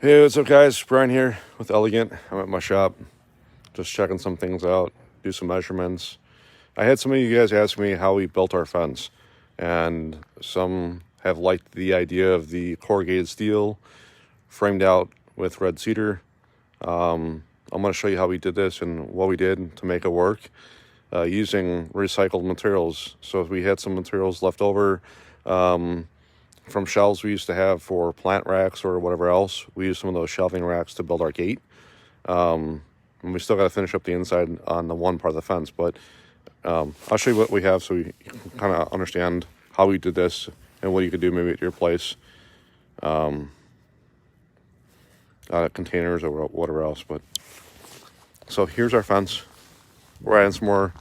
Hey, what's up, guys? Brian here with Elegant. I'm at my shop, just checking some things out, do some measurements. I had some of you guys ask me how we built our fence, and some have liked the idea of the corrugated steel framed out with red cedar. I'm going to show you how we did this and what we did to make it work using recycled materials. So we had some materials left over from shelves we used to have for plant racks or whatever else. We used some of those shelving racks to build our gate. And we still got to finish up the inside on the one part of the fence, but I'll show you what we have so you can kind of understand how we did this and what you could do maybe at your place. Containers or whatever else. But so here's our fence. We're adding some more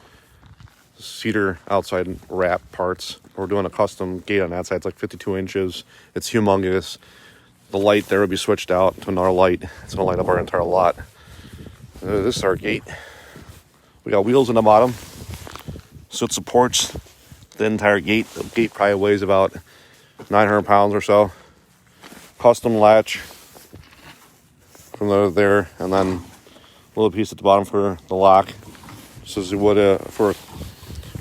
cedar outside wrap parts. We're doing a custom gate on that side. It's like 52 inches. It's humongous. The light there will be switched out to another light. It's going to light up our entire lot. This is our gate. We got wheels in the bottom, so it supports the entire gate. The gate probably weighs about 900 pounds or so. Custom latch from there, and then a little piece at the bottom for the lock, just as you would for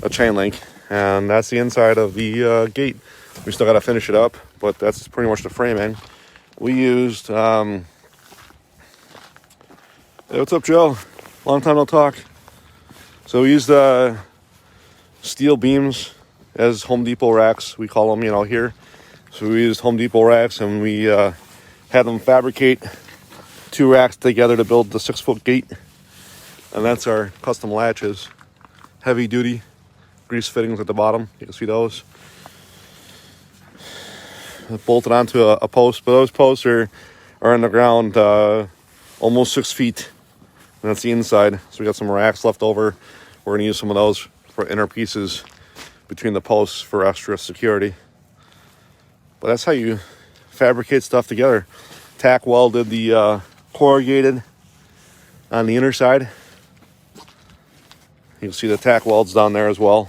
a chain link. And that's the inside of the gate. We still got to finish it up, but that's pretty much the framing. We used hey, what's up, Joe? Long time no talk. So we used steel beams as Home Depot racks, we call them, here. So we used Home Depot racks, and we had them fabricate 2 racks together to build the 6-foot gate. And that's our custom latches, heavy duty grease fittings at the bottom. You can see those bolted onto a post, but those posts are in the ground almost 6 feet, and that's the inside. So we got some racks left over. We're going to use some of those for inner pieces between the posts for extra security. But that's how you fabricate stuff together. Tack welded the corrugated on the inner side. You can see the tack welds down there as well.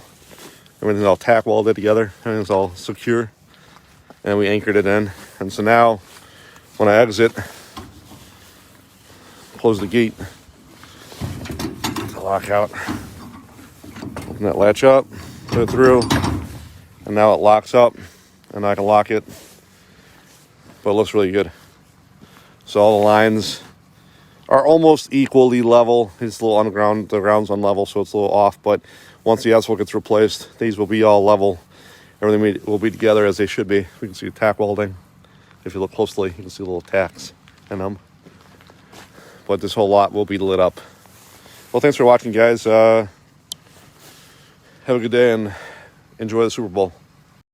Everything's all tack welded together. Everything's all secure. And we anchored it in. And so now, when I exit, close the gate, lock out, open that latch up, put it through, and now it locks up, and I can lock it. But it looks really good. So all the lines are almost equally level. It's a little underground, the ground's unlevel, so it's a little off, but once the asphalt gets replaced, these will be all level. Everything will be together as they should be. We can see tack welding. If you look closely, you can see little tacks in them. But this whole lot will be lit up. Well, thanks for watching, guys. Have a good day and enjoy the Super Bowl.